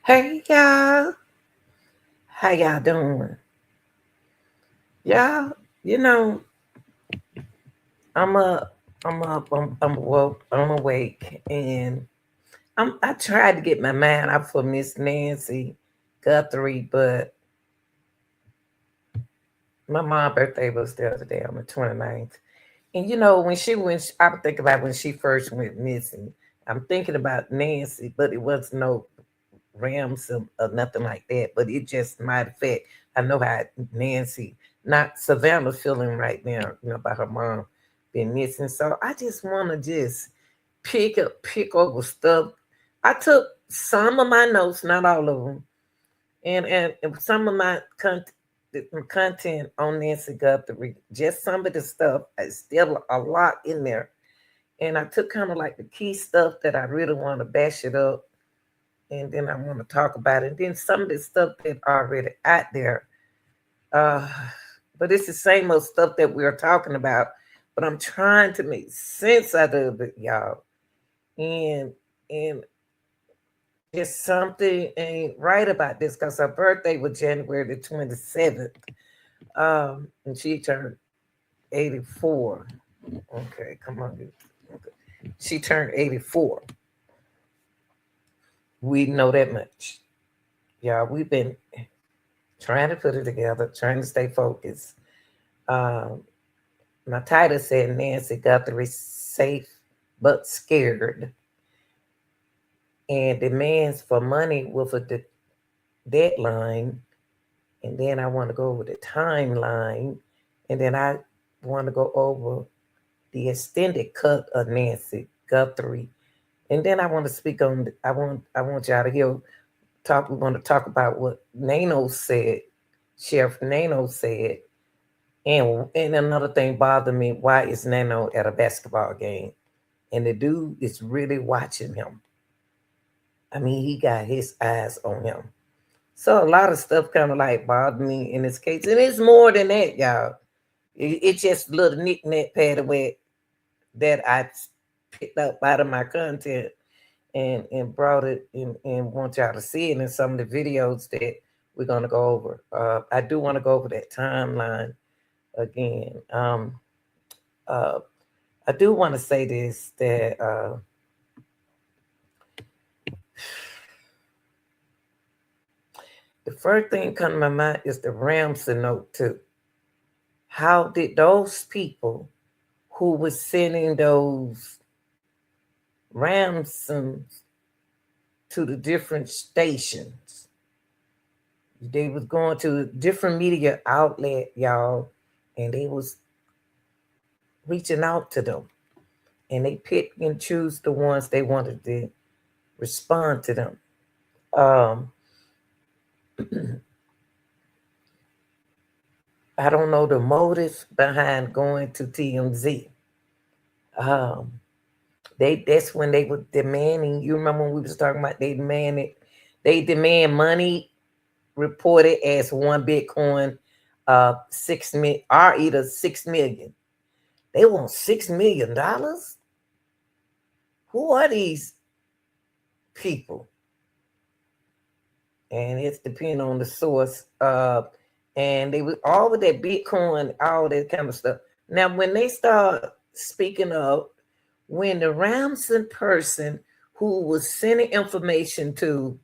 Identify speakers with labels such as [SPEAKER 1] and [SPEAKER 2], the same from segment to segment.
[SPEAKER 1] Hey y'all, how y'all doing? Y'all, you know, I'm up, I'm woke, I'm awake, and I tried to get my mind out for Miss Nancy Guthrie, but my mom's birthday was the other day on the 29th. And I would think about when she first went missing. I'm thinking about Nancy, but it was no ransom or nothing like that. But it just might affect. I know how Nancy, not Savannah, feeling right now. About her mom being missing. So I just want to just pick over stuff. I took some of my notes, not all of them, and some of my content on Nancy Guthrie, just some of the stuff. It's still a lot in there, and I took kind of like the key stuff that I really want to bash it up, and then I want to talk about it. And then some of the stuff that already out there. Uh, but it's the same old stuff that we are talking about. But I'm trying to make sense out of it, y'all. And just something ain't right about this because her birthday was January the 27th. And she turned 84. Okay, come on. Okay. She turned 84. We know that much. Y'all, we've been trying to put it together, trying to stay focused. Um, my title said Nancy Guthrie safe but scared and demands for money with a deadline. And then I want to go over the timeline. And then I want to go over the extended cut of Nancy Guthrie. And then I want to speak on I want y'all to hear talk. We want to talk about what Nano said, Sheriff Nano said. And another thing bothered me, why is Nano at a basketball game? And the dude is really watching him. I mean, he got his eyes on him. So a lot of stuff kind of like bothered me in this case. And it's more than that, y'all. It's just little knick-knack paddywhack that I picked up out of my content and brought it and want y'all to see it in some of the videos that we're going to go over. I do want to go over that timeline again. Uh, I do want to say this, that the first thing come to my mind is the Ramsey note too. How did those people who was sending those ransoms to the different stations, they was going to different media outlet, y'all, and they was reaching out to them, and they pick and choose the ones they wanted to respond to them. Um, I don't know the motives behind going to TMZ. Um, that's when they were demanding. You remember when we was talking about they demand money reported as one Bitcoin, 6 million or either 6 million. They want $6 million. Who are these people? And it's depending on the source. And they was all with that Bitcoin, all that kind of stuff. Now, when they start speaking of when the Ramson person who was sending information to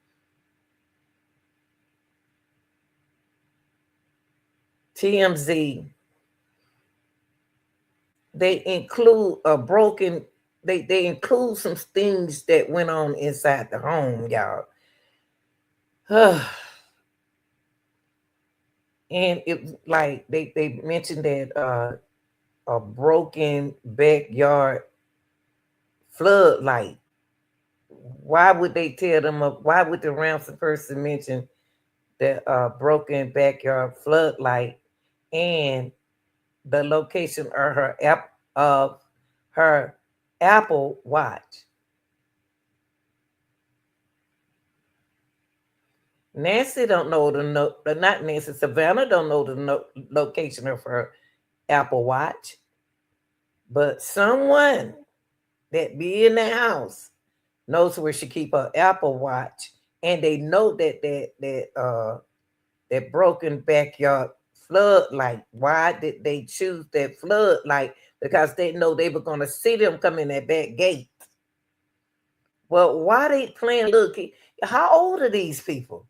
[SPEAKER 1] TMZ, they include a broken, they include some things that went on inside the home, y'all. And it like they mentioned that a broken backyard floodlight. Why would they tell them? Why would the ransom person mention the broken backyard floodlight and the location of her Apple Watch? Nancy don't know not Nancy, Savannah don't know the location of her Apple Watch, but someone that be in the house knows where she keep her Apple Watch and they know that broken backyard floodlight. Why did they choose that floodlight? Because they know they were gonna see them come in that back gate. Well, why they playing little kid? How old are these people?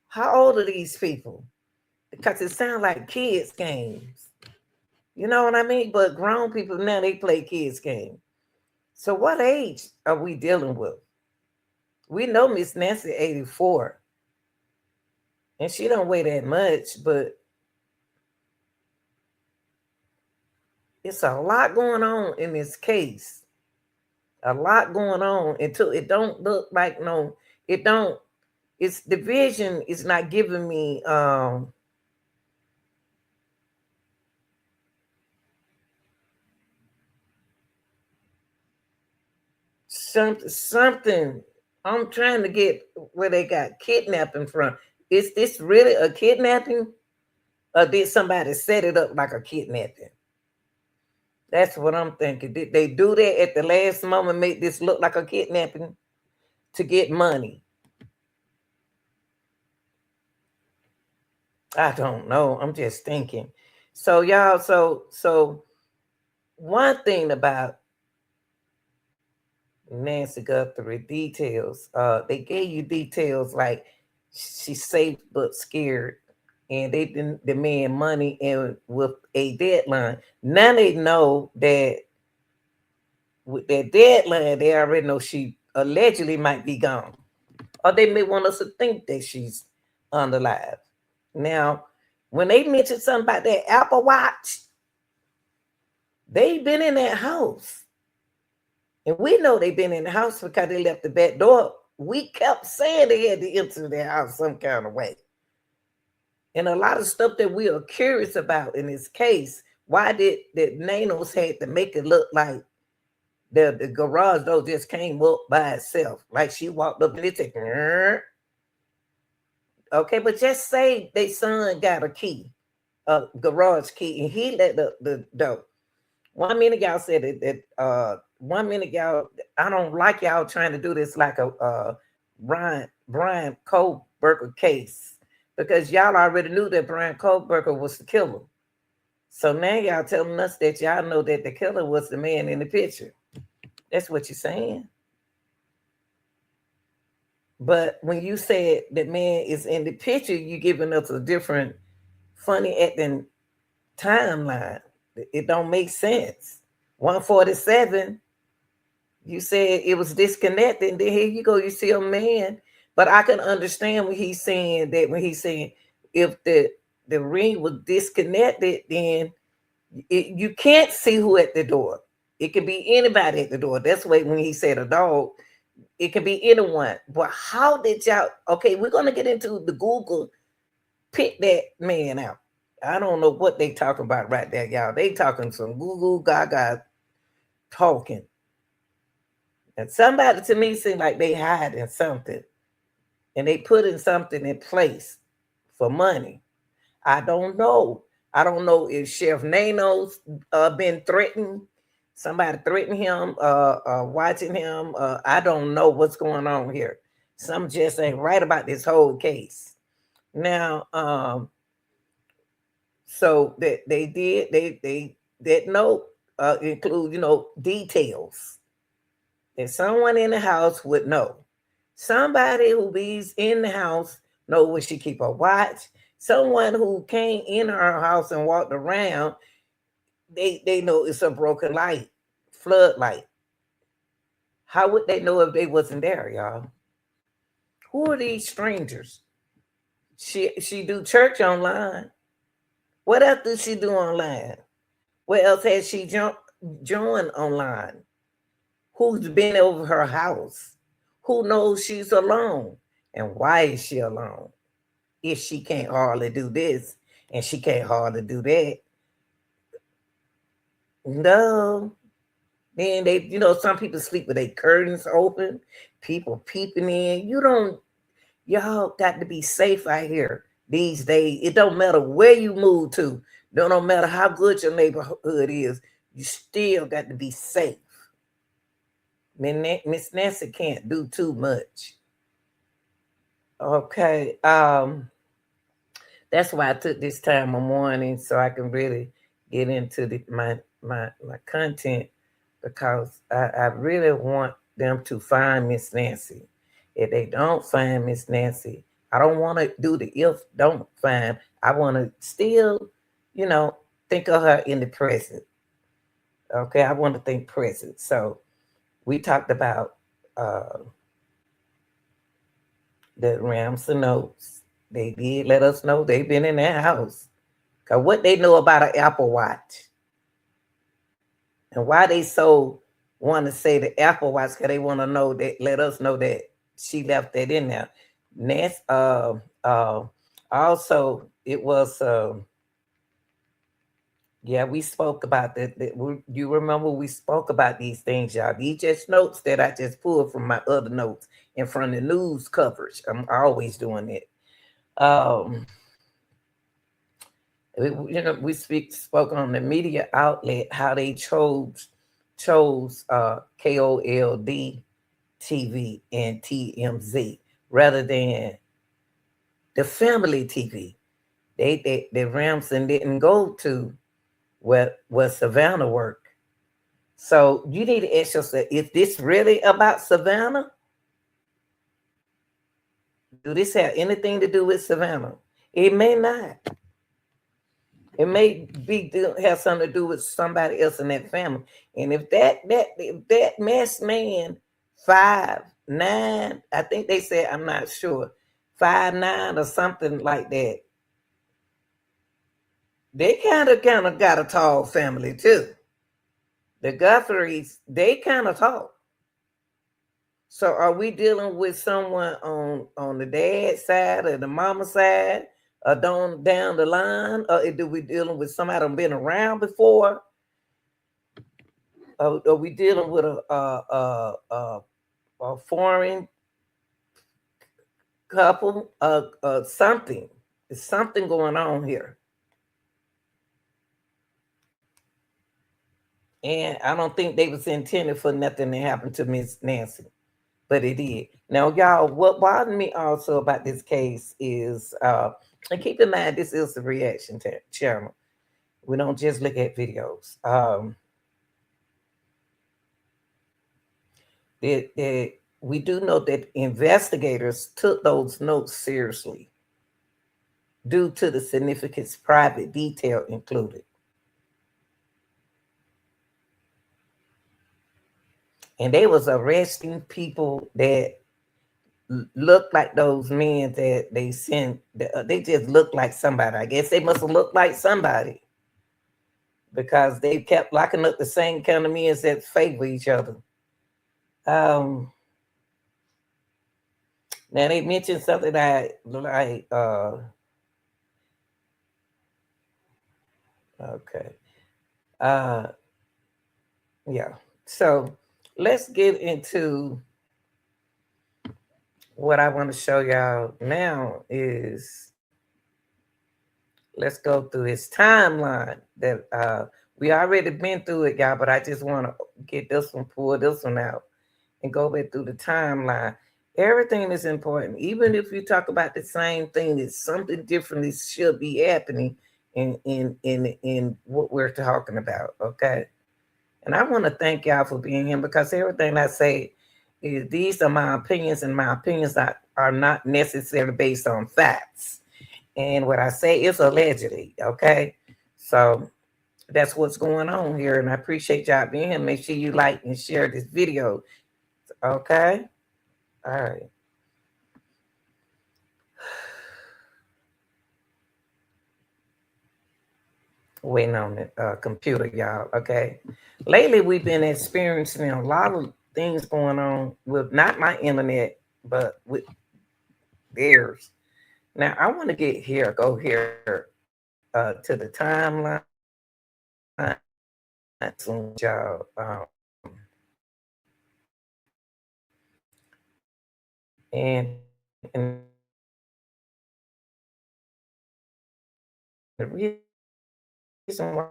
[SPEAKER 1] How old are these people? Because it sounds like kids games. You know what I mean? But grown people now they play kids games. So what age are we dealing with? We know Miss Nancy 84, and she don't weigh that much, but it's a lot going on in this case. A lot going on until it don't look like no, it don't. It's division is not giving me something. I'm trying to get where they got kidnapping from. Is this really a kidnapping? Or did somebody set it up like a kidnapping? That's what I'm thinking. Did they do that at the last moment, make this look like a kidnapping to get money? I don't know. I'm just thinking. So y'all, so one thing about Nancy Guthrie details, they gave you details like she's safe but scared, and they didn't demand money and with a deadline. Now they know that with that deadline, they already know she allegedly might be gone, or they may want us to think that she's unalive. Now, when they mentioned something about that Apple Watch, they've been in that house. And we know they've been in the house because they left the back door. We kept saying they had to enter their house some kind of way. And a lot of stuff that we are curious about in this case, why did the Nanos had to make it look like the garage door just came up by itself? Like she walked up and it said, okay, but just say they son got a key, a garage key, and he let the door. 1 minute y'all said that 1 minute y'all, I don't like y'all trying to do this like a Brian Kohlberger case, because y'all already knew that Brian Kohlberger was the killer. So now y'all telling us that y'all know that the killer was the man in the picture. That's what you're saying. But when you said the man is in the picture, you giving us a different funny acting timeline. It don't make sense. 147, you said it was disconnected, and then here you go, you see a man. But I can understand when he's saying that, when he's saying if the ring was disconnected, then you can't see who at the door. It could be anybody at the door. That's why when he said a dog, it could be anyone. But how did y'all? Okay, we're gonna get into the Google. Pick that man out. I don't know what they talking about right there, y'all. They talking some Google Gaga talking. And somebody to me seemed like they hiding something, and they putting something in place for money. I don't know. I don't know if Chef Nano's been threatened. Somebody threatened him, watching him. I don't know what's going on here. Some just ain't right about this whole case. Now, so that they did, they that note include, details that someone in the house would know. Somebody who be in the house know where she keep her watch. Someone who came in her house and walked around, they know it's a broken light, floodlight. How would they know if they wasn't there, y'all? Who are these strangers? She do church online. What else does she do online? What else has she joined online? Who's been over her house? Who knows she's alone? And why is she alone? If she can't hardly do this and she can't hardly do that. No. Then some people sleep with their curtains open, people peeping in. Y'all got to be safe out here these days. It don't matter where you move to. Don't matter how good your neighborhood is. You still got to be safe. Miss Nancy can't do too much. Okay. That's why I took this time of morning so I can really get into my content because I really want them to find Miss Nancy. If they don't find Miss Nancy, I don't want to do the if don't find. I want to still, you know, think of her in the present. Okay, I want to think present. So we talked about uh, the Ramson notes. They did let us know they've been in their house. Cause what they know about an Apple Watch and why they so want to say the Apple Watch, cause they want to know that let us know that she left that in there. Next, also it was yeah, we spoke about that. You remember we spoke about these things, y'all. These just notes that I just pulled from my other notes and from the news coverage. I'm always doing it. Um, we spoke on the media outlet how they chose KOLD TV and TMZ rather than the family TV. The Ramson didn't go to where Savannah worked. So you need to ask yourself: is this really about Savannah? Do this have anything to do with Savannah? It may not. It may have something to do with somebody else in that family. And if that mess man 5'9", I think they said, I'm not sure, 5'9" or something like that. They kind of got a tall family too. The Guthries, they kind of tall. So are we dealing with someone on the dad side or the mama side, or down the line, or do we dealing with somebody that been around before? Are we dealing with a foreign couple? Something. There's something going on here, and I don't think they was intended for nothing to happen to Miss Nancy, but it did. Now, y'all, what bothered me also about this case is, and keep in mind, this is a reaction channel. We don't just look at videos. We do know that investigators took those notes seriously due to the significance private detail included. And they was arresting people that looked like those men that they sent. They just looked like somebody. I guess they must have looked like somebody because they kept locking up the same kind of men that favor each other. Um, Now they mentioned something like okay. Uh yeah. So let's get into what I want to show y'all now is let's go through his timeline that we already been through it, y'all, but I just want to get this one, pull this one out and go back through the timeline. Everything is important. Even if you talk about the same thing, it's something different that should be happening in what we're talking about. Okay. And I want to thank y'all for being here because everything I say is these are my opinions, and my opinions are not necessarily based on facts. And what I say is allegedly, okay? So that's what's going on here. And I appreciate y'all being here. Make sure you like and share this video. Okay? All right. Waiting on the computer, y'all. Okay. Lately, we've been experiencing a lot of things going on with not my internet, but with theirs. Now, I want to go here to the timeline. Y'all. And the reason why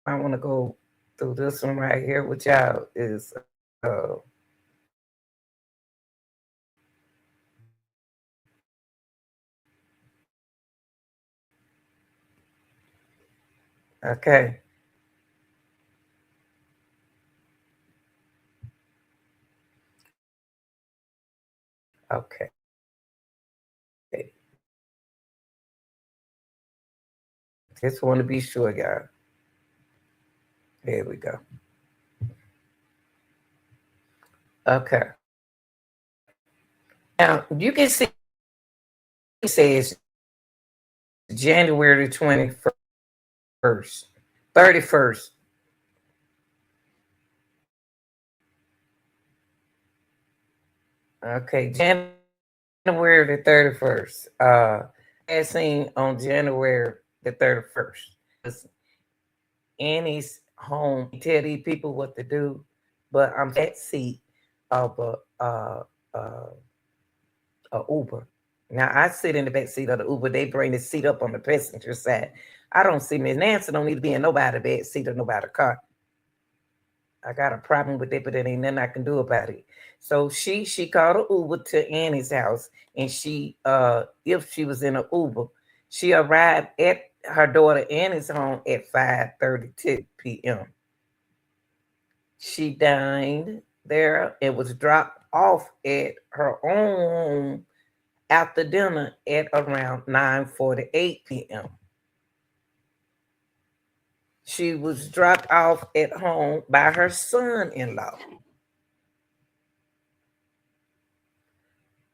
[SPEAKER 1] I want to go through this one right here with y'all is uh, Okay. Okay. Just want to be sure, y'all. There we go. Okay. Now you can see it says January 21st, 31st. Okay, January the 31st. As seen on January the 31st. Annie's home. Tell these people what to do, but I'm that seat of uh, a Uber. Now I sit in the back seat of the Uber. They bring the seat up on the passenger side. I don't see Miss Nancy don't need to be in nobody's back seat or nobody's car. I got a problem with it, but there ain't nothing I can do about it. So she called a Uber to Annie's house, and she if she was in an Uber, she arrived at her daughter Annie's home at 5:32 p.m. She dined there and was dropped off at her own home after dinner at around 9:48 p.m. She was dropped off at home by her son-in-law.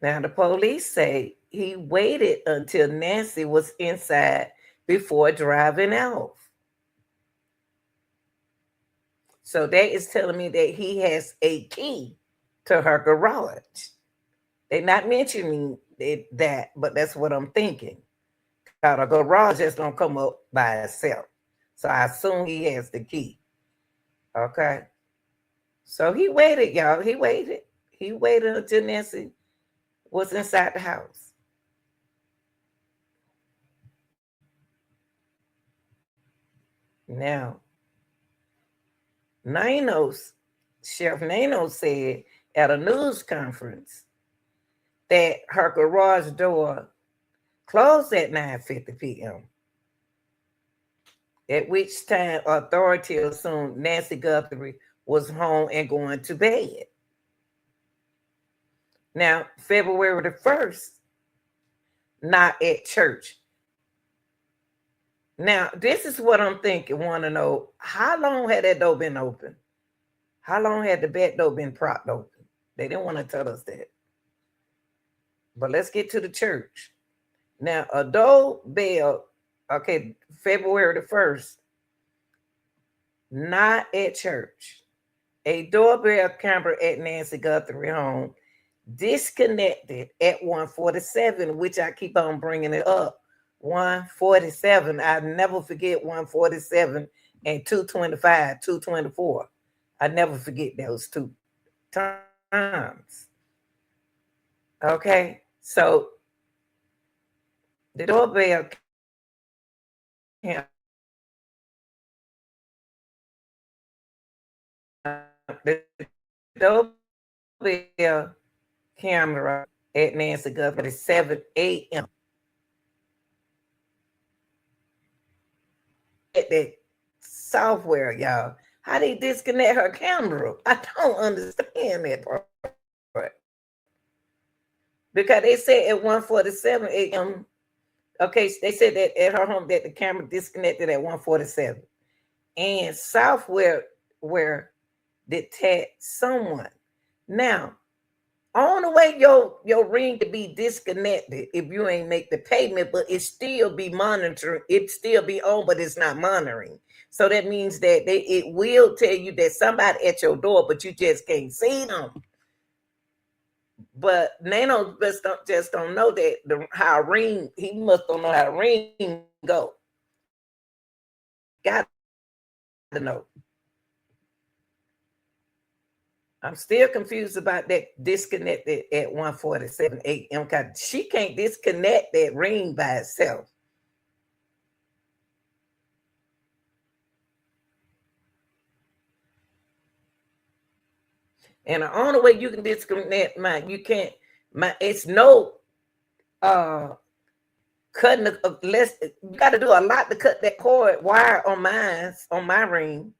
[SPEAKER 1] Now, the police say he waited until Nancy was inside before driving off. So that is telling me that he has a key to her garage. They're not mentioning that, but that's what I'm thinking. Now, the garage just don't come up by itself. So I assume he has the key. Okay. So he waited, y'all. He waited. He waited until Nancy was inside the house. Now, Nanos, Sheriff Nanos said at a news conference that her garage door closed at 9:50 p.m., at which time authorities assumed Nancy Guthrie was home and going to bed. Now, February the 1st, not at church. Now, this is what I'm thinking, want to know, how long had that door been open? How long had the back door been propped open? They didn't want to tell us that. But let's get to the church. Now, a doorbell, okay, February the 1st, not at church. A doorbell camera at Nancy Guthrie home disconnected at 1:47, which I keep on bringing it up. 1:47. I never forget 1:47 and 2:25, 2:24. I never forget those two times. Okay, so the doorbell camera, the doorbell camera at Nancy Guthrie at 7 a.m. At that software, y'all. How they disconnect her camera? I don't understand that part. Because they said at 1:47 a.m. Okay, they said that at her home that the camera disconnected at 1:47. And software where detect someone. Now, on the way your ring to be disconnected if you ain't make the payment, but it still be monitoring, it still be on, but it's not monitoring. So that means that it will tell you that somebody at your door, but you just can't see them. But Nano just don't know that how ring, he must don't know how ring go. Got to know. I'm still confused about that disconnected at 1:47 a.m. She can't disconnect that ring by itself. And the only way you can disconnect mine, you can't. It's no uh cutting less. You got to do a lot to cut that cord wire on my ring.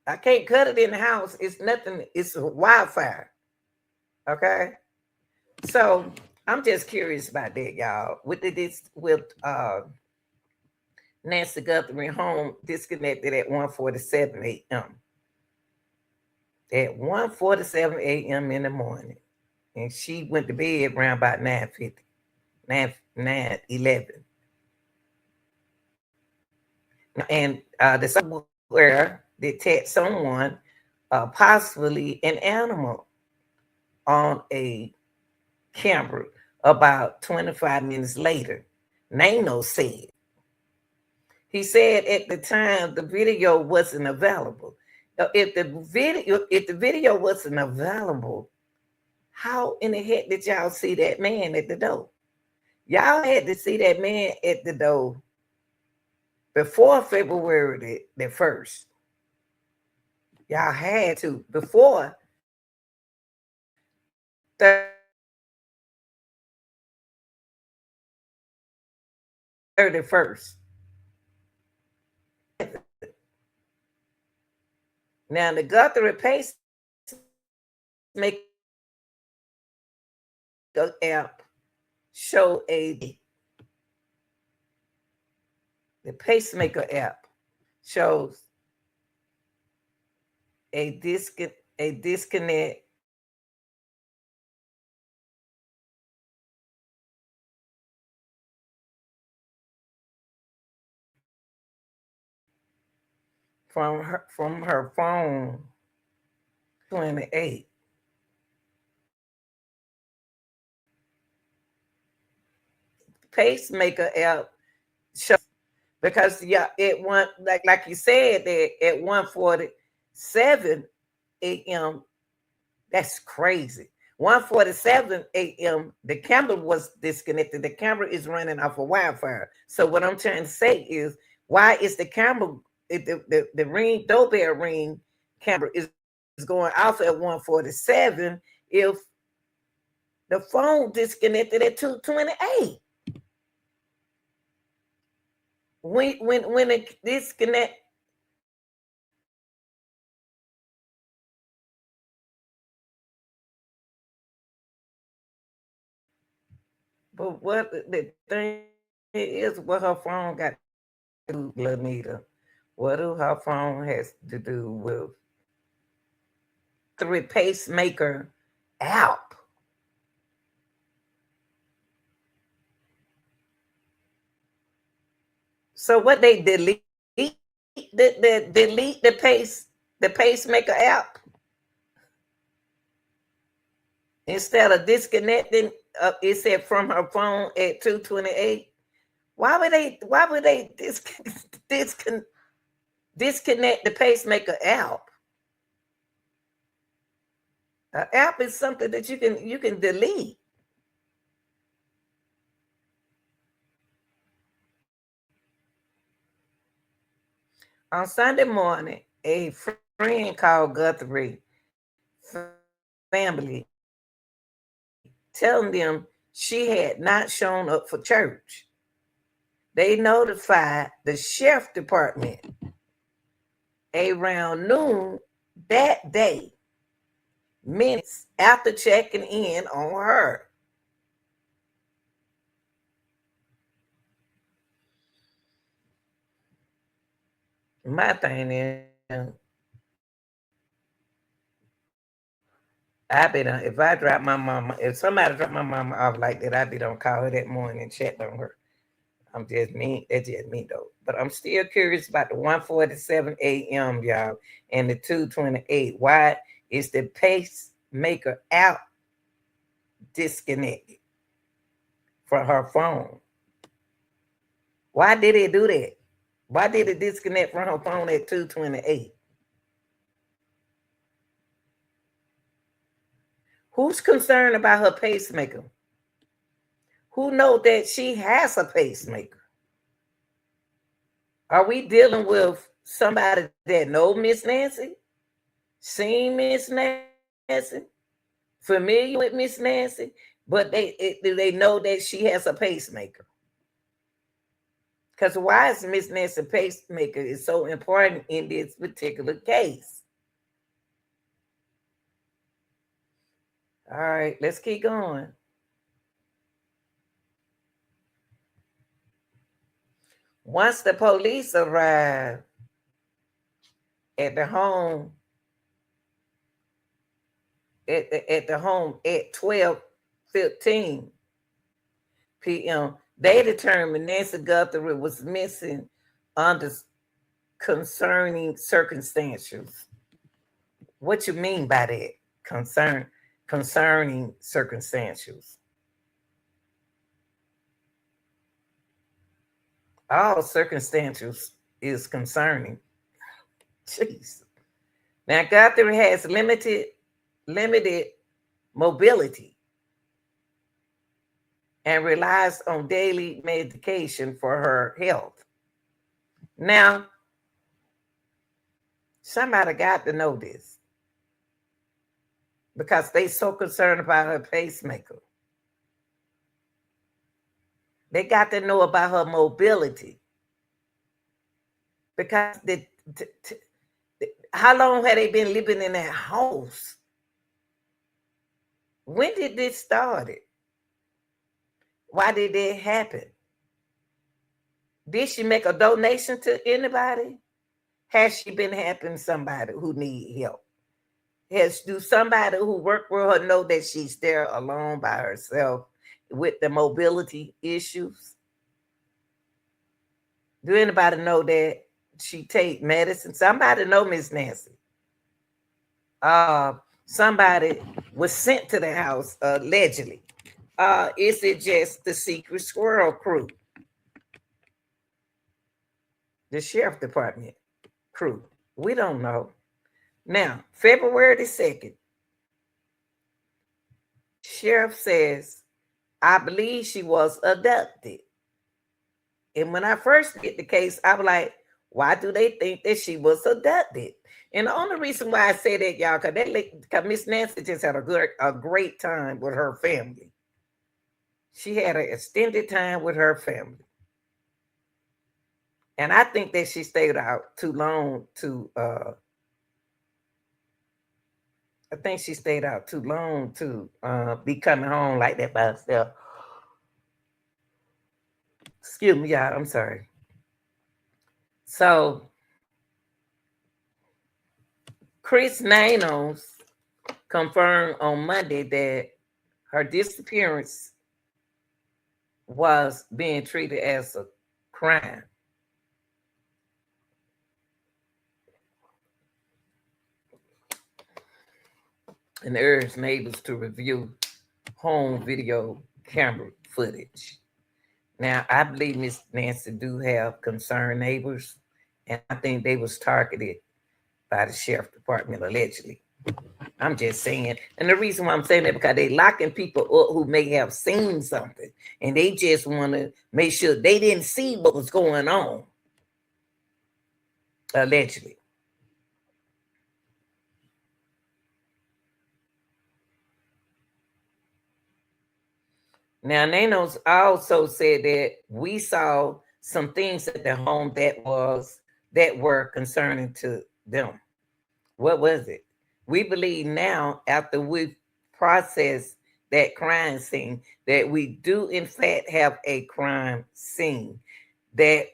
[SPEAKER 1] I can't cut it in the house. It's nothing. It's a wildfire. Okay. So I'm just curious about that, y'all. With Nancy Guthrie home disconnected at 1:47 a.m. At 1:47 a.m. in the morning. And she went to bed around about 9:50, 9:11. And the software detects someone, possibly an animal, on a camera about 25 minutes later. Nano said. He said at the time the video wasn't available. If the video wasn't available, how in the heck did y'all see that man at the door? Y'all had to see that man at the door before February the 1st. Y'all had to before 31st. Now the Guthrie pacemaker app show the pacemaker app shows a disconnect from her phone 28. Pacemaker app shows because it went like you said that at 1:47 a.m. That's crazy. 1:47 a.m. the camera was disconnected. The camera is running off a wildfire. So what I'm trying to say is, why is the camera the ring doorbell ring camera is going off at 1:47 if the phone disconnected at 2:28? When it disconnect. But what the thing is, what her phone got to do, Lanita? What do her phone has to do with the pacemaker app? So what they delete the pacemaker app instead of disconnecting. It said from her phone at 2:28. Why would they disconnect the pacemaker app? An app is something that you can delete. On Sunday morning, a friend called Guthrie family, telling them she had not shown up for church. They notified the sheriff department around noon that day, minutes after checking in on her. My thing is, if I drop my mama, if somebody drop my mama off like that, I'd be don't call her that morning and check on her. I'm just me. That's just me though. But I'm still curious about the 1:47 a.m. y'all and the 2:28. Why is the pacemaker out disconnected from her phone? Why did it do that? Why did it disconnect from her phone at 2:28? Who's concerned about her pacemaker? Who know that she has a pacemaker? Are we dealing with somebody that know Miss Nancy? Seen Miss Nancy? Familiar with Miss Nancy? But do they know that she has a pacemaker? Because why is Miss Nancy pacemaker is so important in this particular case? All right, let's keep going. Once the police arrived at the home, at 12:15 p.m., they determined Nancy Guthrie was missing under concerning circumstances. What you mean by that? Concerning circumstances. All circumstances is concerning. Jeez. Now Guthrie has limited mobility and relies on daily medication for her health. Now, somebody got to know this because they so concerned about her pacemaker. They got to know about her mobility because how long had they been living in that house? When did this start? Why did it happen? Did she make a donation to anybody? Has she been helping somebody who need help? Do somebody who work with her know that she's there alone by herself with the mobility issues? Do anybody know that she take medicine? Somebody know Miss Nancy. Somebody was sent to the house allegedly. Is it just the secret squirrel crew? The sheriff department crew? We don't know. Now, February the 2nd, sheriff says, I believe she was abducted. And when I first get the case, I was like, why do they think that she was abducted? And the only reason why I say that, y'all, because Miss Nancy just had a great time with her family. She had an extended time with her family. And I think that she stayed out too long to be coming home like that by herself. Excuse me, y'all. I'm sorry. So, Chris Nanos confirmed on Monday that her disappearance was being treated as a crime. And urged neighbors to review home video camera footage. Now, I believe Miss Nancy do have concerned neighbors, and I think they was targeted by the sheriff department allegedly. I'm just saying. And the reason why I'm saying that because they locking people up who may have seen something, and they just want to make sure they didn't see what was going on, allegedly. Now, Nanos also said that we saw some things at the home that were concerning to them. What was it? We believe now, after we've processed that crime scene, that we do in fact have a crime scene. That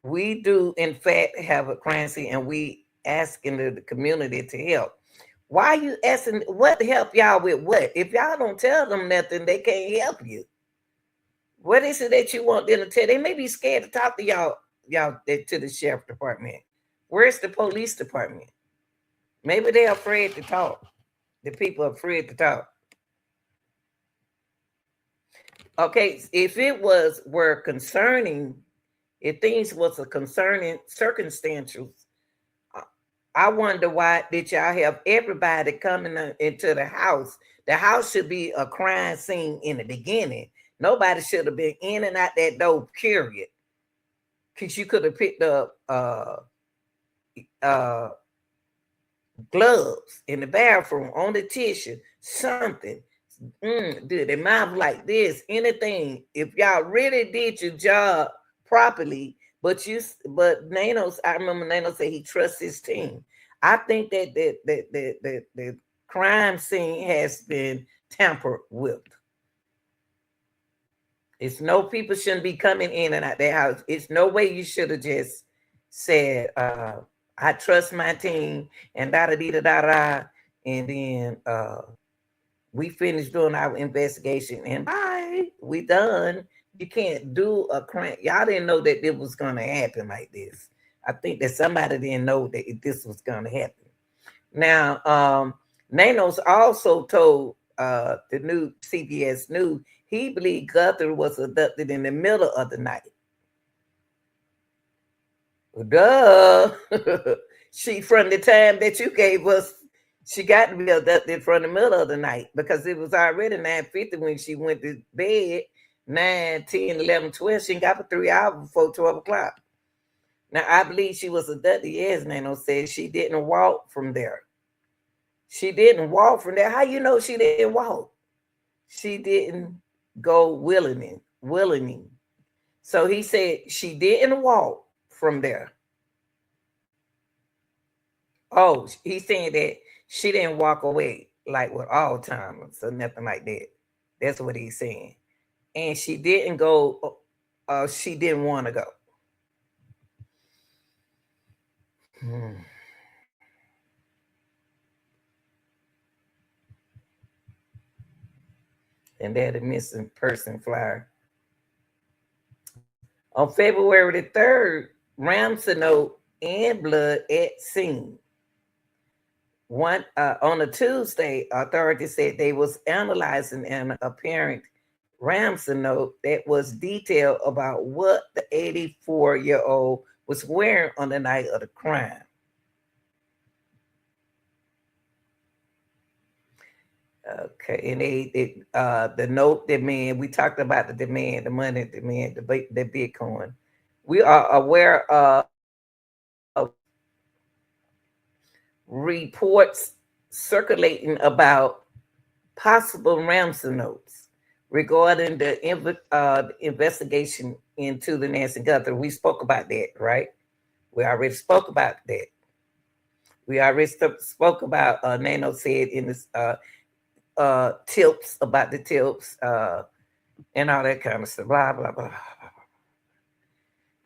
[SPEAKER 1] we do in fact have a crime scene, and we asking the community to help. Why are you asking what help y'all with what? If y'all don't tell them nothing, they can't help you. What is it that you want them to tell? They may be scared to talk to y'all to the sheriff department. Where's the police department? Maybe they're afraid to talk. The people are afraid to talk. Okay, if it were concerning, if things was a concerning circumstantial, I wonder why did y'all have everybody coming into the house? The house should be a crime scene in the beginning. Nobody should have been in and out that door, period. Because you could have picked up gloves in the bathroom, on the tissue, something. do their mouth like this, anything. If y'all really did your job properly, but Nanos, I remember Nano said he trusts his team. I think that the crime scene has been tampered with. It's no people shouldn't be coming in and out their house. It's no way you should have just said, I trust my team and da da da da da, and then we finished doing our investigation and bye, we done. You can't do a crime. Y'all didn't know that it was gonna happen like this. I think that somebody didn't know that this was gonna happen. Now, Nanos also told the new CBS News he believed Guthrie was abducted in the middle of the night. Duh. She, from the time that you gave us, she got to be abducted from the middle of the night because it was already 9:50 when she went to bed. 9, 10, 11, 12. She got for 3 hours before 12 o'clock. Now, I believe she was abducted. Yes, Nano said she didn't walk from there. She didn't walk from there. How you know she didn't walk? She didn't go willingly. So he said she didn't walk from there. Oh, he's saying that she didn't walk away like with Alzheimer's or nothing like that. That's what he's saying. And she didn't go, she didn't want to go. And they had a missing person flyer. On February the 3rd, Ramsey and blood at scene. On a Tuesday, authorities said they was analyzing an apparent Ramsey note that was detailed about what the 84-year-old was wearing on the night of the crime. Okay, and the note demand, we talked about the demand, the money demand, the Bitcoin. We are aware of reports circulating about possible ransom notes regarding the investigation into the Nancy Guthrie. We spoke about that, right? We already spoke about that. We already spoke about, Nano said in this tips, about the tips and all that kind of stuff, blah, blah, blah.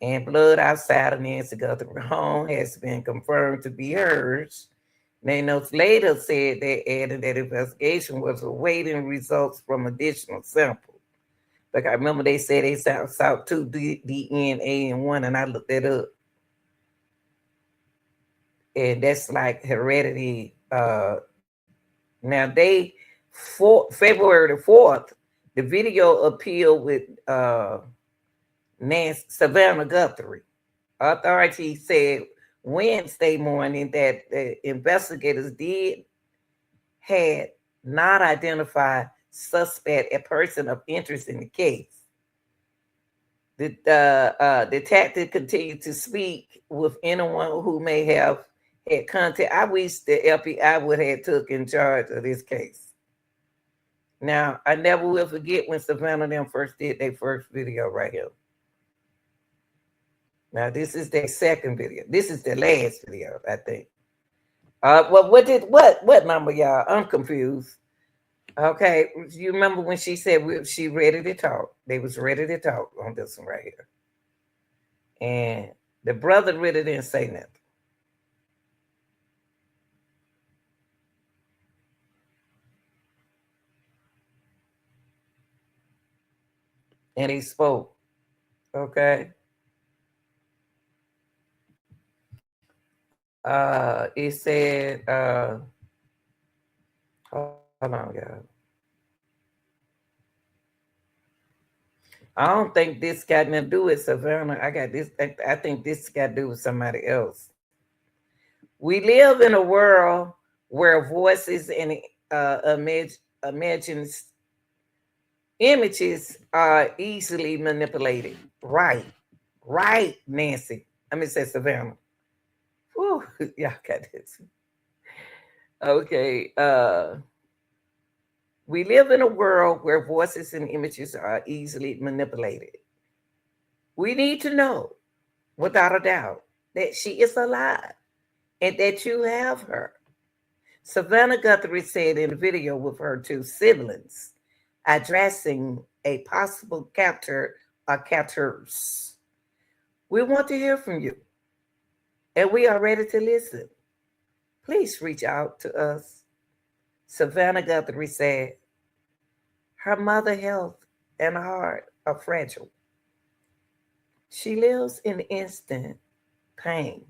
[SPEAKER 1] And blood outside of Nancy Guthrie home has been confirmed to be hers. Nanos later said they added that investigation was awaiting results from additional samples. Like I remember they said they saw 2 DNA in one, and I looked that up. And that's like heredity. Now February the 4th, the video appealed with Savannah Guthrie. Authorities said Wednesday morning that the investigators had not identified suspect, a person of interest in the case. The detective continued to speak with anyone who may have had contact. I wish the FBI would have took in charge of this case. Now, I never will forget when Savannah and them first did their first video right here. Now, this is their second video. This is the last video, I think. Well, what number, y'all? I'm confused. Okay, you remember when she said she ready to talk? They was ready to talk on this one right here. And the brother really didn't say nothing. And he spoke. Okay. It said, hold on, y'all. I don't think this got nothing to do with Savannah. I think this got to do with somebody else. We live in a world where voices and images are easily manipulated. Right, Nancy. Let me say Savannah. Whew, y'all got this. Okay. We live in a world where voices and images are easily manipulated. We need to know, without a doubt, that she is alive and that you have her. Savannah Guthrie said in a video with her two siblings, addressing a possible captor or captors. We want to hear from you, and we are ready to listen. Please reach out to us. Savannah Guthrie said, her mother health and heart are fragile. She lives in instant pain.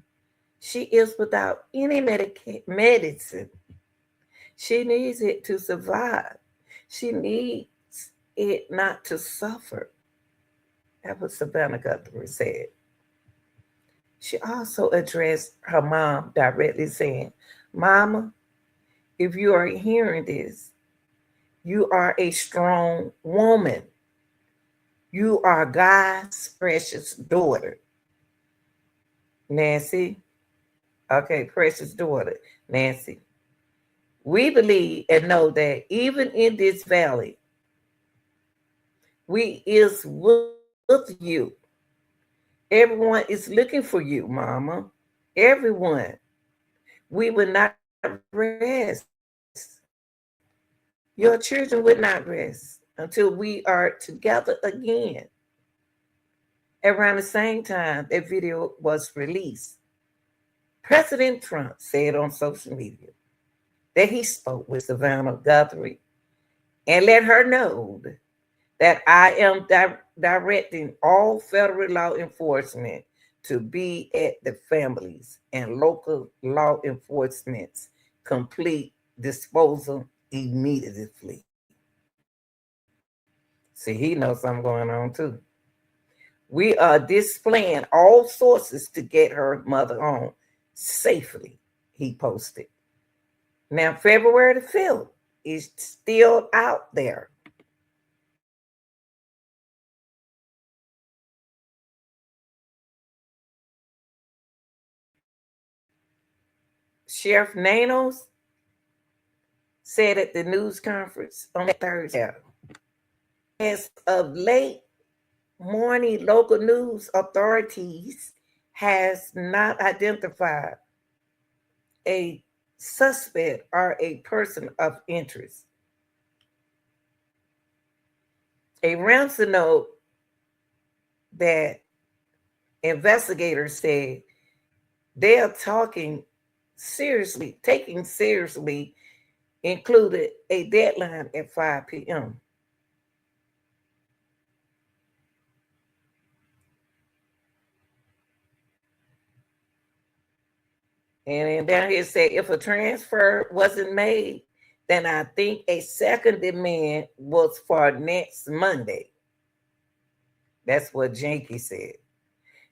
[SPEAKER 1] She is without any medicine. She needs it to survive. She needs it not to suffer. That's what Savannah Guthrie said. She also addressed her mom directly, saying, Mama, if you are hearing this, you are a strong woman. You are God's precious daughter. Nancy, okay, precious daughter, Nancy. We believe and know that even in this valley, we is with you. Everyone is looking for you, Mama. Everyone. We will not rest. Your children would not rest until we are together again. Around the same time that video was released, President Trump said on social media that he spoke with Savannah Guthrie and let her know that I am directing all federal law enforcement to be at the families and local law enforcement's complete disposal immediately. See, he knows something going on too. We are displaying all sources to get her mother home safely, he posted. Now, February the 5th is still out there. Sheriff Nanos said at the news conference on Thursday, as of late morning, local news authorities has not identified a suspect or a person of interest. A ransom note that investigators said they are taking seriously, included a deadline at 5 p.m. And then down here said if a transfer wasn't made, then I think a second demand was for next Monday. That's what Janky said.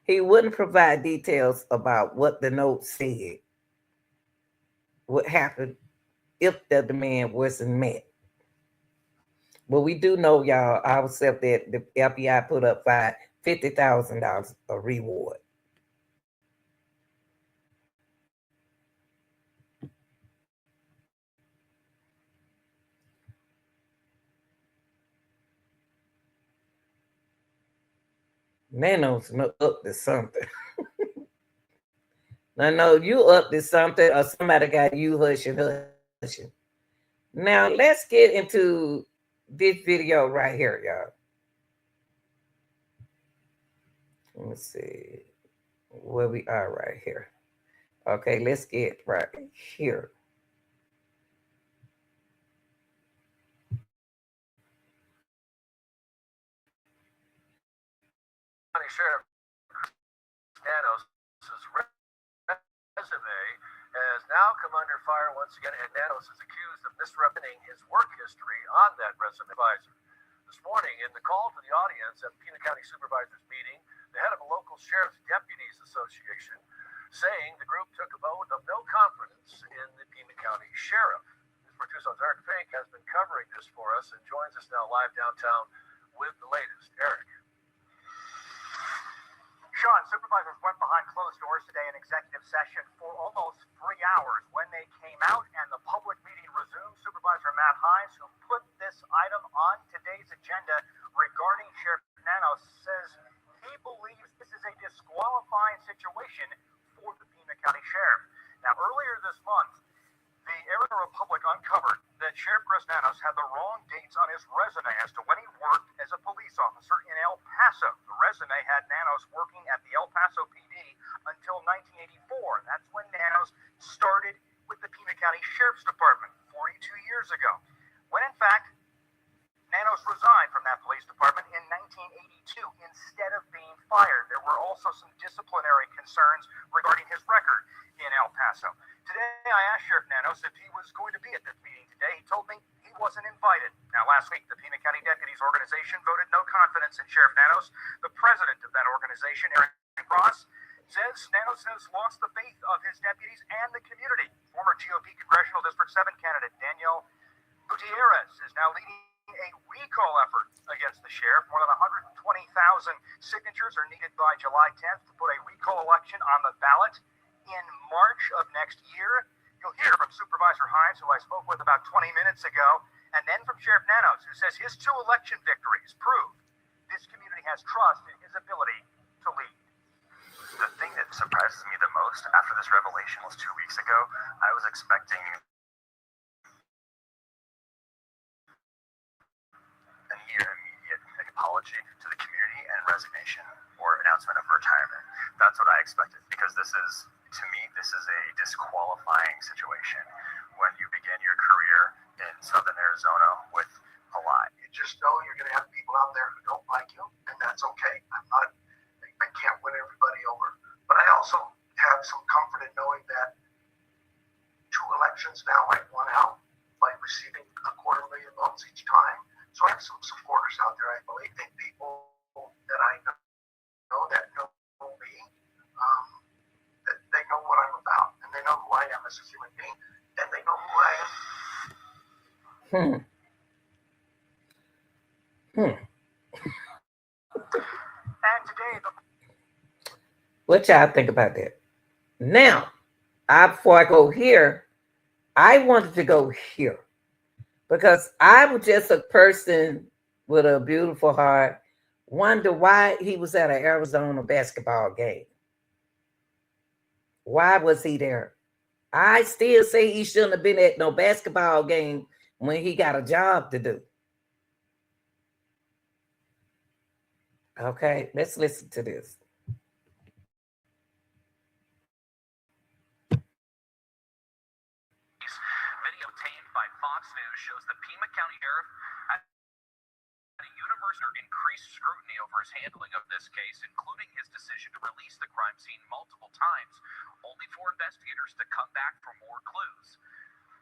[SPEAKER 1] He wouldn't provide details about what the note said would happen if the demand wasn't met. But we do know, y'all, ourselves that the FBI put up $50,000 a reward. Nanos up to something. I know you up to something, or somebody got you hushing. Now let's get into this video right here, y'all. Let me see where we are right here. Okay, let's get right here.
[SPEAKER 2] County Sheriff Nanos' resume has now come under fire once again, and Nanos is accused of misrepresenting his work history on that resume advisor. This morning, in the call to the audience at the Pima County Supervisors meeting, the head of a local Sheriff's Deputies Association saying the group took a vote of no confidence in the Pima County Sheriff. News for Tucson's Eric Fink has been covering this for us and joins us now live downtown with the latest. Eric.
[SPEAKER 3] Sean, supervisors went behind closed doors today in executive session for almost 3 hours. When they came out and the public meeting resumed, Supervisor Matt Hines, who put agenda regarding Sheriff Nanos says he believes this is a disqualifying situation for the Pima County Sheriff. Now, earlier this month, the Arizona Republic uncovered that Sheriff Chris Nanos had the wrong dates on his resume as to when he worked as a police officer in El Paso. The resume had Nanos working at the El Paso PD until 1984. That's when Nanos started with the Pima County Sheriff's Department 42 years ago. When in fact, Nanos resigned from that police department in 1982 instead of being fired. There were also some disciplinary concerns regarding his record in El Paso. Today, I asked Sheriff Nanos if he was going to be at this meeting today. He told me he wasn't invited. Now, last week, the Pima County Deputies Organization voted no confidence in Sheriff Nanos. The president of that organization, Eric Cross, says Nanos has lost the faith of his deputies and the community. Former GOP Congressional District 7 candidate Danielle Gutierrez is now leading a recall effort against the sheriff. More than 120,000 signatures are needed by July 10th to put a recall election on the ballot in March of next year. You'll hear from Supervisor Hines, who I spoke with about 20 minutes ago, and then from Sheriff Nanos, who says his 2 election victories prove this community has trust in his ability to lead.
[SPEAKER 4] The thing that surprises me the most after this revelation was 2 weeks ago. I was expecting a near immediate apology to the community and resignation or announcement of retirement. That's what I expected, because this is, to me, this is a disqualifying situation when you begin your career in Southern Arizona with a lie.
[SPEAKER 5] You just know you're going to have people out there who don't like you, and that's okay. I can't win everybody over. But I also have some comfort in knowing that 2 elections now I've won out by receiving $250,000 votes each time. So I have some supporters out there. I believe in people that I know that know me, that they know what I'm about, and they know who I am as a human being, and they know who I am.
[SPEAKER 3] And today,
[SPEAKER 1] What y'all think about that? Now, before I go here, I wanted to go here because I was just a person with a beautiful heart. Wonder why he was at an Arizona basketball game. Why was he there? I still say he shouldn't have been at no basketball game when he got a job to do. Okay, let's listen to this.
[SPEAKER 4] Video obtained by Fox News shows the Pima County Sheriff had a universal increased scrutiny over his handling of this case, including his decision to release the crime scene multiple times, only for investigators to come back for more clues.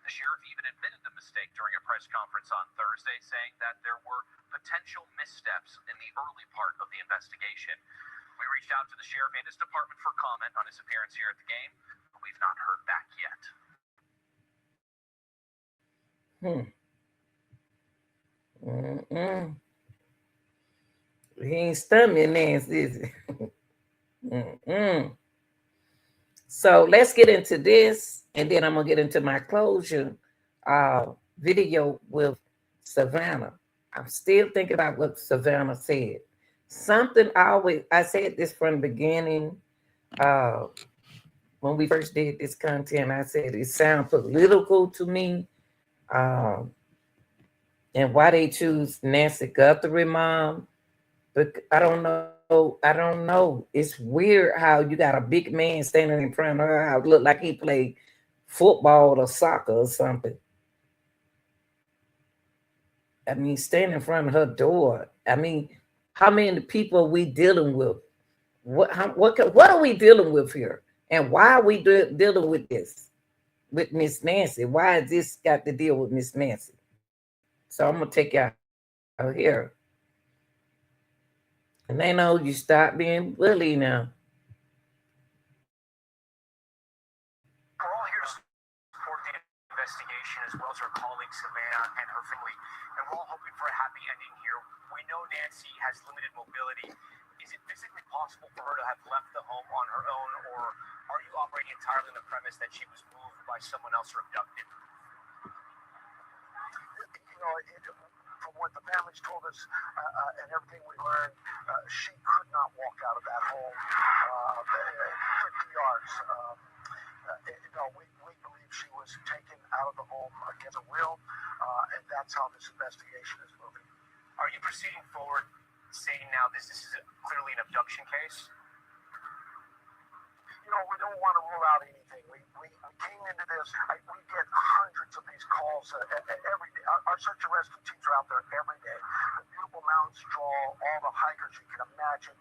[SPEAKER 4] The sheriff even admitted the mistake during a press conference on Thursday, saying that there were potential missteps in the early part of the investigation. We reached out to the sheriff and his department for comment on his appearance here at the game, but we've not heard back yet.
[SPEAKER 1] He ain't stumming Nancy, is he? So let's get into this, and then I'm gonna get into my closure video with Savannah. I'm still thinking about what Savannah said. Something I said this from the beginning. When we first did this content, I said it sounds political to me. And why they choose Nancy Guthrie mom, but I don't know. It's weird how you got a big man standing in front of her. How it looked like he played football or soccer or something. I mean, standing in front of her door. I mean, how many people are we dealing with? What are we dealing with here? And why are we dealing with this? With Miss Nancy? Why has this got to deal with Miss Nancy? So I'm gonna take y'all out here. And they know you stop being bully now.
[SPEAKER 3] we're all here to support the investigation as well as her colleague Savannah and her family. And we're all hoping for a happy ending here. We know Nancy has limited mobility. Is it physically possible for her to have left the home on her own, or are you operating entirely on the premise that she was moved by someone else or abducted?
[SPEAKER 5] You know, from what the families told us and everything we learned, she could not walk out of that home 50 yards. No, we believe she was taken out of the home against her will, and that's how this investigation is moving.
[SPEAKER 3] Are you proceeding forward saying now this is clearly an abduction case?
[SPEAKER 5] We don't want to rule out anything. We came into this, we get hundreds of these calls every day. Our search and rescue teams are out there every day. The beautiful mountains draw all the hikers you can imagine.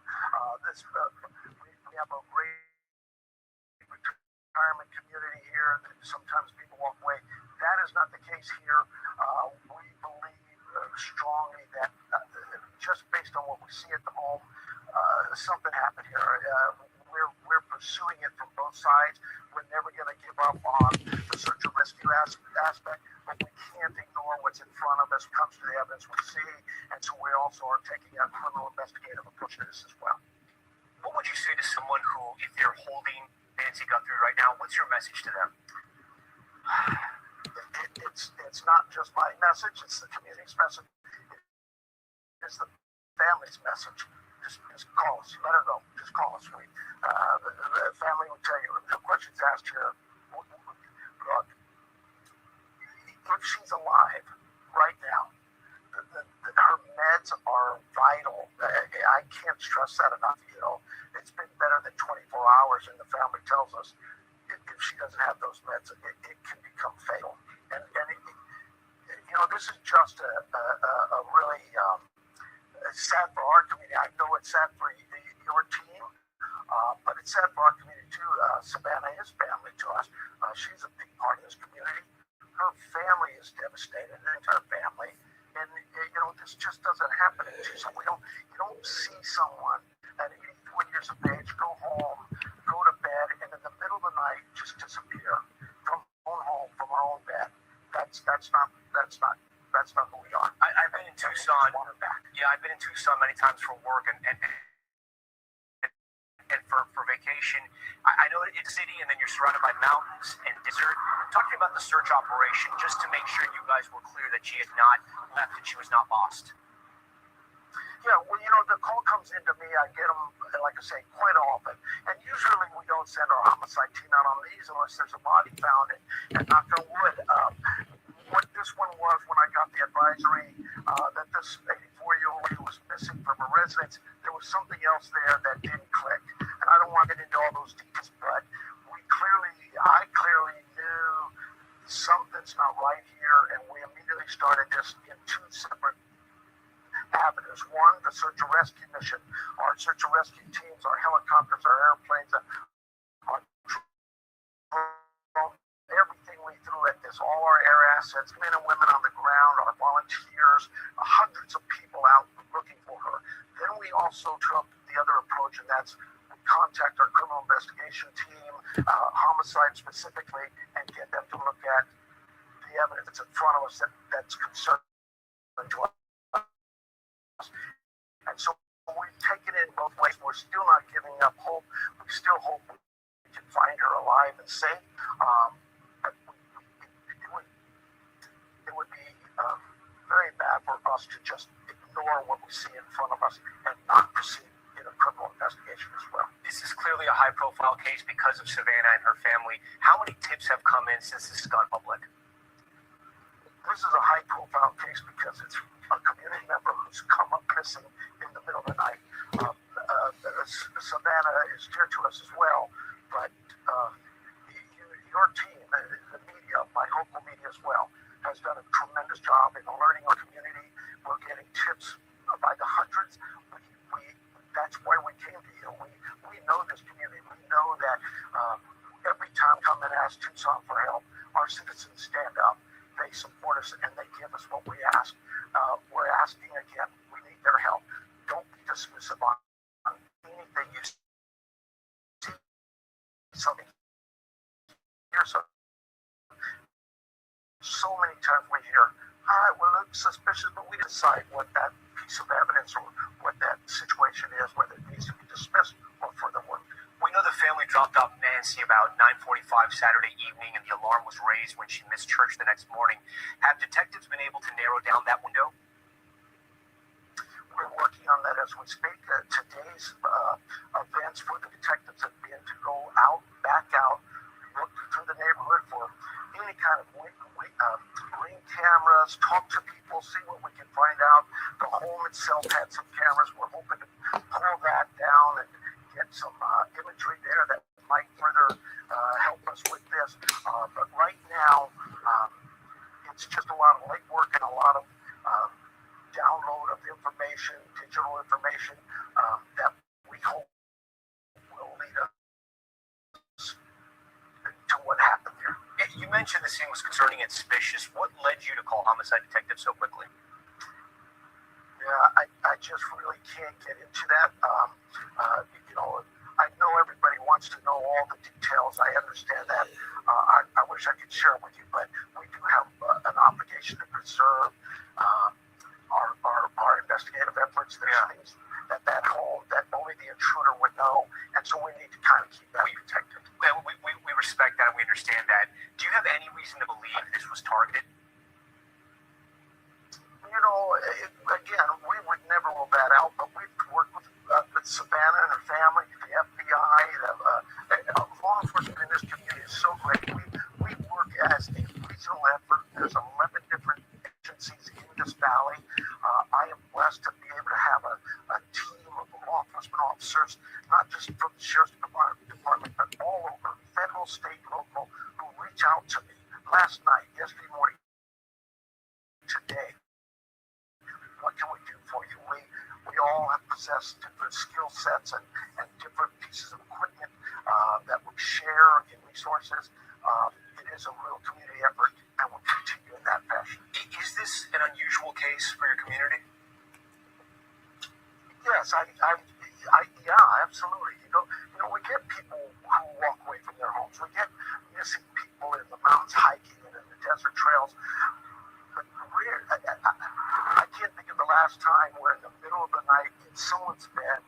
[SPEAKER 5] We have a great retirement community here. Sometimes people walk away. That is not the case here. We believe strongly that just based on what we see at the home, something happened here. We're pursuing it from both sides. We're never going to give up on the search and rescue aspect, but we can't ignore what's in front of us when it comes to the evidence we see, and so we also are taking a criminal investigative approach to this as well.
[SPEAKER 3] What would you say to someone who, if they're holding Nancy Guthrie right now, what's your message to them?
[SPEAKER 5] It's not just my message, it's the community's message. It's the family's message. Just call us. Let her go. Just call us. The family will tell you. No questions asked here. Look, if she's alive right now, her meds are vital. I can't stress that enough. It's been better than 24 hours, and the family tells us if she doesn't have those meds, it can become fatal. And this is just a really sad for our community. I know it's sad for your team, but it's sad for our community too. Savannah is family to us. She's a big part of this community. Her family is devastated, the entire family. And this just doesn't happen. You don't see someone at 84 years of age go home, go to bed, and in the middle of the night just disappear from our own home, from our own bed. That's not who we are.
[SPEAKER 3] I've been in Tucson. Yeah, I've been in Tucson many times for work and for vacation. I know it's a city, and then you're surrounded by mountains and desert. Talking about the search operation, just to make sure you guys were clear that she had not left and she was not lost.
[SPEAKER 5] Yeah, well, the call comes into me. I get them, like I say, quite often. And usually we don't send our homicide team out on these unless there's a body found. And knock on wood, what this one was when I got the advisory that this 84-year-old lady was missing from her residence, there was something else there that didn't click. And I don't want to get into all those details, but I clearly knew something's not right here, and we immediately started this in two separate avenues. One, the search and rescue mission. Our search and rescue teams, our helicopters, our airplanes, our everything we threw at this, all our air assets, men and women on the ground, our volunteers, hundreds of people out looking for her. Then we also took the other approach, and that's contact our criminal investigation team, homicide specifically, and get them to look at the evidence that's in front of us that's concerning to us. And so we've taken it in both ways. We're still not giving up hope. We still hope we can find her alive and safe. It would be very bad for us to just ignore what we see in front of us and not proceed in a criminal investigation as well.
[SPEAKER 3] This is clearly a high-profile case because of Savannah and her family. How many tips have come in since this has gone public?
[SPEAKER 5] This is a high-profile case because it's a community member who's come up missing in the middle of the night. Savannah is dear to us as well, but your team, the media, my local media as well, has done a tremendous job in alerting our community. We're getting tips by the hundreds. That's why we came to you. We know this community. We know that every time we come and ask Tucson for help, our citizens stand up. They support us and they give us what we ask. We're asking again. We need their help. Don't be dismissive on anything you see. Something. So many times we hear, well, it looks suspicious, but we decide what that piece of evidence or what that situation is, whether it needs to be dismissed or further work.
[SPEAKER 3] We know the family dropped off Nancy about 9:45 Saturday evening, and the alarm was raised when she missed church the next morning. Have detectives been able to narrow down that window?
[SPEAKER 5] today's events for the detectives have been to go out, back out, look through the neighborhood for any kind of ring cameras, talk to people, see what we can find out. The home itself had some cameras. We're hoping to pull that down and get some imagery there that might further help us with this. But right now, it's just a lot of legwork and a lot of download of information, digital information that we hope will lead us to what happened there.
[SPEAKER 3] You mentioned the scene was concerning and suspicious. What led you to call homicide detectives so quickly?
[SPEAKER 5] Yeah, I just really can't get into that. I know everybody wants to know all the details. I understand that. I wish I could share it with you, but we do have an obligation to preserve our investigative efforts. There's things that home that only the intruder would know, and so we need to kind of keep that protected.
[SPEAKER 3] We respect that and we understand that. Do you have any reason to believe this was targeted?
[SPEAKER 5] Again, we would never rule that out, but we've worked with Savannah and her family, the FBI, law enforcement in this community is so great. We work as a regional effort. There's 11 different agencies in this valley. I am blessed to be able to have a team of law enforcement officers, not just from the Sheriff's Department, but all over, federal, state, local, who reach out to me last night, yesterday morning, today. What can we do for you? We all have possessed different skill sets and different pieces of equipment that we share in resources. It is a real community effort, and we'll continue in that fashion.
[SPEAKER 3] Is this an unusual case for your community?
[SPEAKER 5] Yes, yeah, absolutely. We get people who walk away from their homes. We get missing people in the mountains hiking and in the desert trails. But I can't think of the last time where in the middle of the night in someone's bed,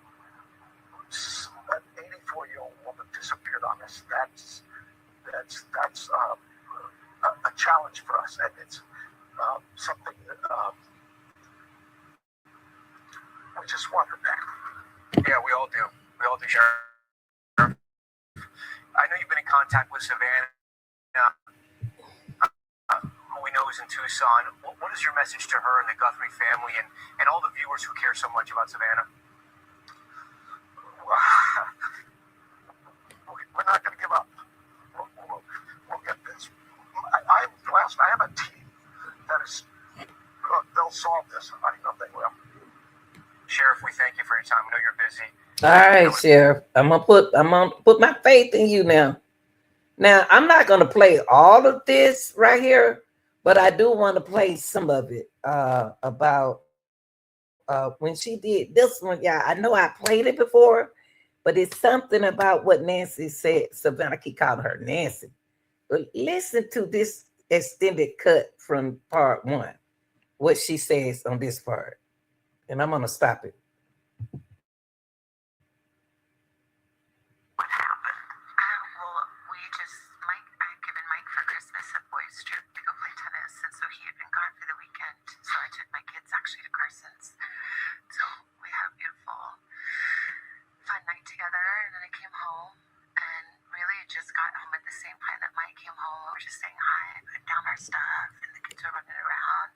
[SPEAKER 5] an 84-year-old woman disappeared on us. That's a challenge for us, and it's something that we just wonder back.
[SPEAKER 3] Yeah, we all do. We all do, Sheriff. I know you've been in contact with Savannah, who we know is in Tucson. What is your message to her and the Guthrie family and all the viewers who care so much about Savannah?
[SPEAKER 5] We're not going to give up. We'll get this. I'm blessed. I have a team that is. They'll solve this. I know they will.
[SPEAKER 3] Sheriff, we thank you for your time. I know you're busy.
[SPEAKER 1] All right, Sheriff. I'm gonna put my faith in you now. Now I'm not gonna play all of this right here, but I do want to play some of it about when she did this one. Yeah, I know I played it before, but it's something about what Nancy said. Savannah, I keep calling her Nancy. But listen to this extended cut from part one, what she says on this part. And I'm gonna stop it.
[SPEAKER 6] What happened? Well, I had given Mike for Christmas a boys trip to go play tennis, and so he had been gone for the weekend. So I took my kids actually to Carson's. So we had a beautiful, fun night together, and then I came home, and really just got home at the same time that Mike came home. We were just saying hi, putting down our stuff, and the kids were running around.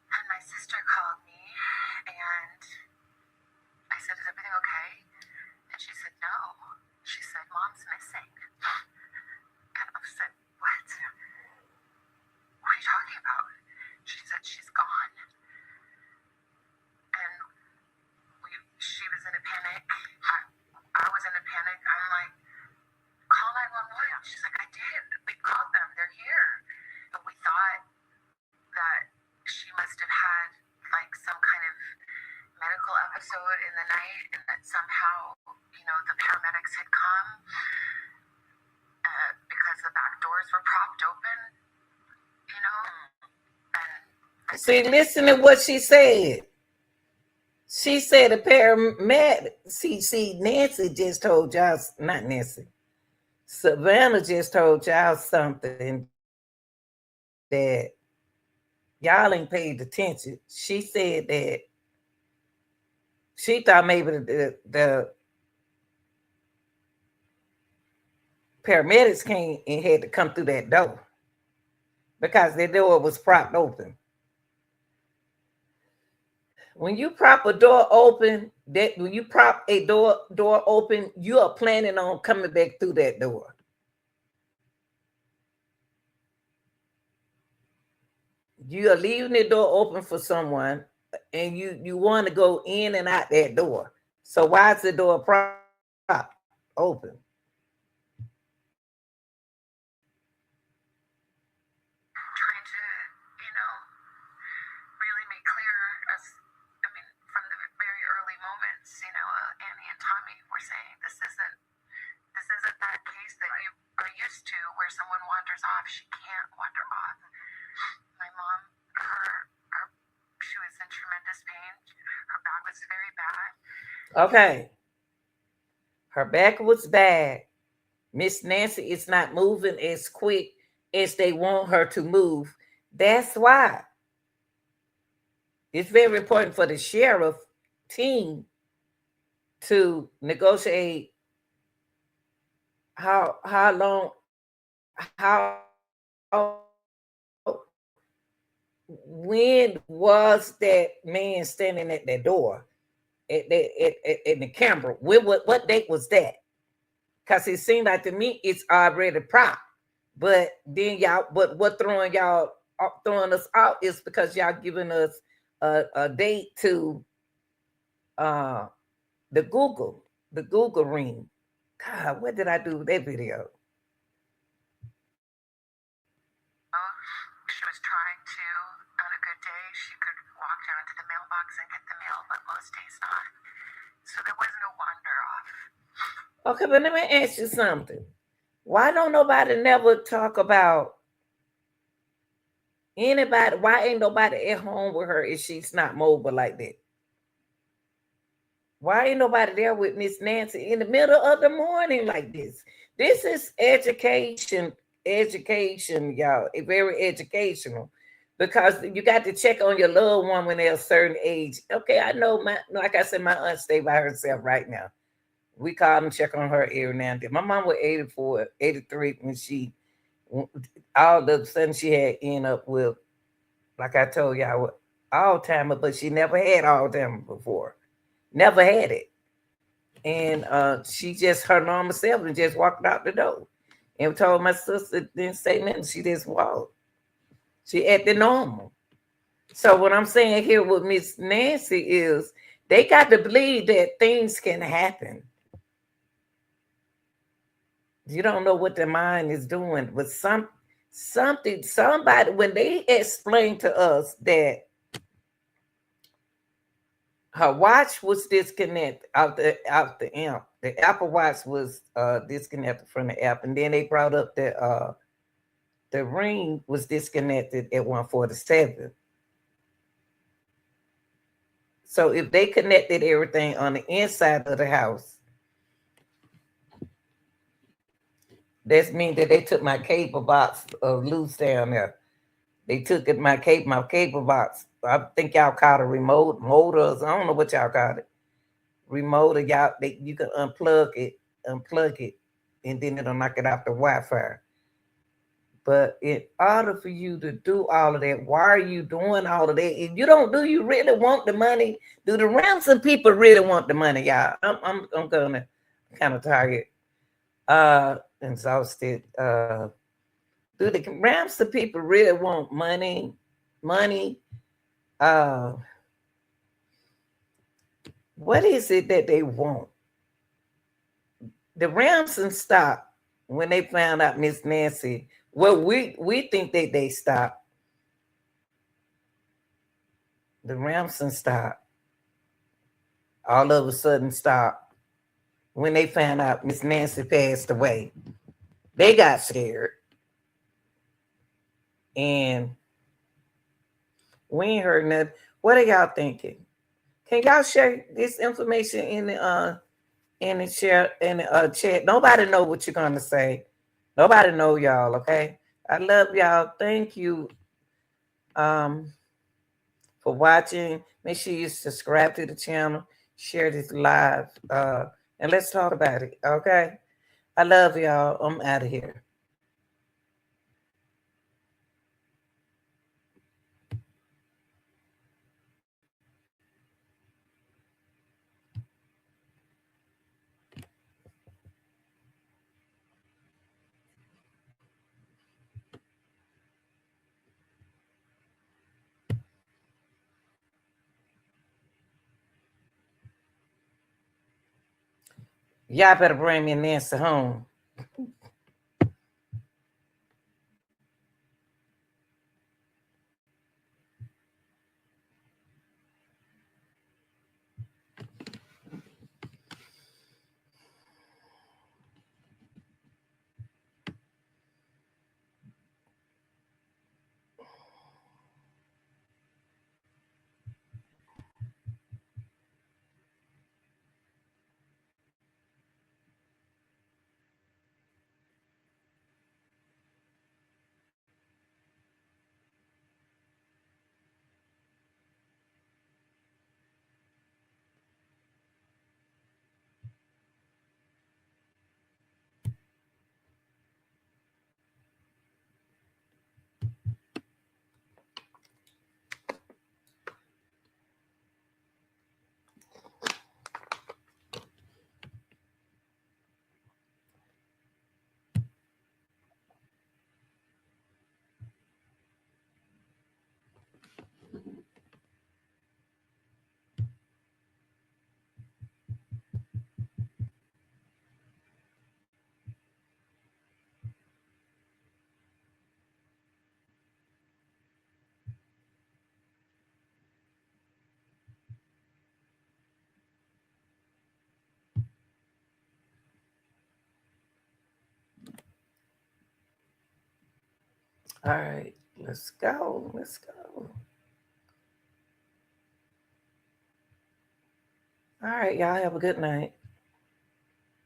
[SPEAKER 6] And my sister called me, and I said, "Is everything okay?" And she said, "No." She said, "Mom's missing." And I said, "What? What are you talking about?" She said, "She's gone." And she was in a panic. I was in a panic. I'm like, "Call 911." She's like, "I did. We called them. They're here." And we thought that she must have had like some kind of medical episode in the night, and that somehow, the paramedics had come because the back doors were propped open, and
[SPEAKER 1] See, listen to what she said. She said a paramedic. See, Nancy just told y'all, not Nancy. Savannah just told y'all something that y'all ain't paid attention. She said that She thought maybe the paramedics came and had to come through that door because the door was propped open. When you prop a door open, that when you prop a door open, you are planning on coming back through that door. You are leaving the door open for someone, and you want to go in and out that door. So why is the door propped open?
[SPEAKER 6] Trying to, you know, really make clear as, I mean, from the very early moments, you know, Annie and Tommy were saying this isn't that case that you are used to where someone wanders off. She can't wander off. My mom, she was in tremendous pain. Her back was very bad.
[SPEAKER 1] Okay. Her back was bad. Miss Nancy is not moving as quick as they want her to move. That's why it's very important for the sheriff team to negotiate how long, when was that man standing at that door in the camera? What date was that? Because it seemed like to me it's already propped. But then but what throwing us out is because y'all giving us a date to uh the Google ring. God, what did I do with that video?
[SPEAKER 6] She was trying to, on a good day, she could walk down to the mailbox and get the mail, but most days not. So there was no wander off.
[SPEAKER 1] Okay, but let me ask you something. Why don't nobody never talk about anybody? Why ain't nobody at home with her if she's not mobile like that? Why ain't nobody there with Miss Nancy in the middle of the morning like this? This is education, y'all. It's very educational because you got to check on your loved one when they're a certain age. Okay, I know like I said, my aunt stay by herself right now. We call and check on her every now and then. My mom was 84, 83 when she all of a sudden she had end up with, like I told y'all, Alzheimer, but she never had Alzheimer before. Never had it. And she just her normal self and just walked out the door. And told my sister didn't say nothing. She just walked. She acted normal. So what I'm saying here with Miss Nancy is they got to believe that things can happen. You don't know what the mind is doing. But somebody, when they explain to us that her watch was disconnected out the app. The Apple Watch was disconnected from the app, and then they brought up that the ring was disconnected at 147. So if they connected everything on the inside of the house, that means that they took my cable box loose down there. They took it my cable box. I think y'all called it remote motors. I don't know what y'all called it. Remote, you can unplug it, and then it'll knock it off the Wi-Fi. But in order for you to do all of that, why are you doing all of that? If you don't do, you really want the money? Do the ransom people really want the money, y'all? I'm gonna kind of target exhausted. Do the ransom people really want money? Money? What is it that they want? The ransom stopped when they found out Miss Nancy. Well, we think that they stopped. The ransom stopped. All of a sudden stopped when they found out Miss Nancy passed away. They got scared. And we ain't heard nothing. What are y'all thinking? Can y'all share this information in the chat? Nobody know what you're gonna say. Nobody know y'all, okay? I love y'all. Thank you for watching. Make sure you subscribe to the channel. share this live, and let's talk about it. Okay. I love y'all. I'm out of here. Y'all better bring me Nancy home. All right. Let's go. Let's go. All right. Y'all have a good night.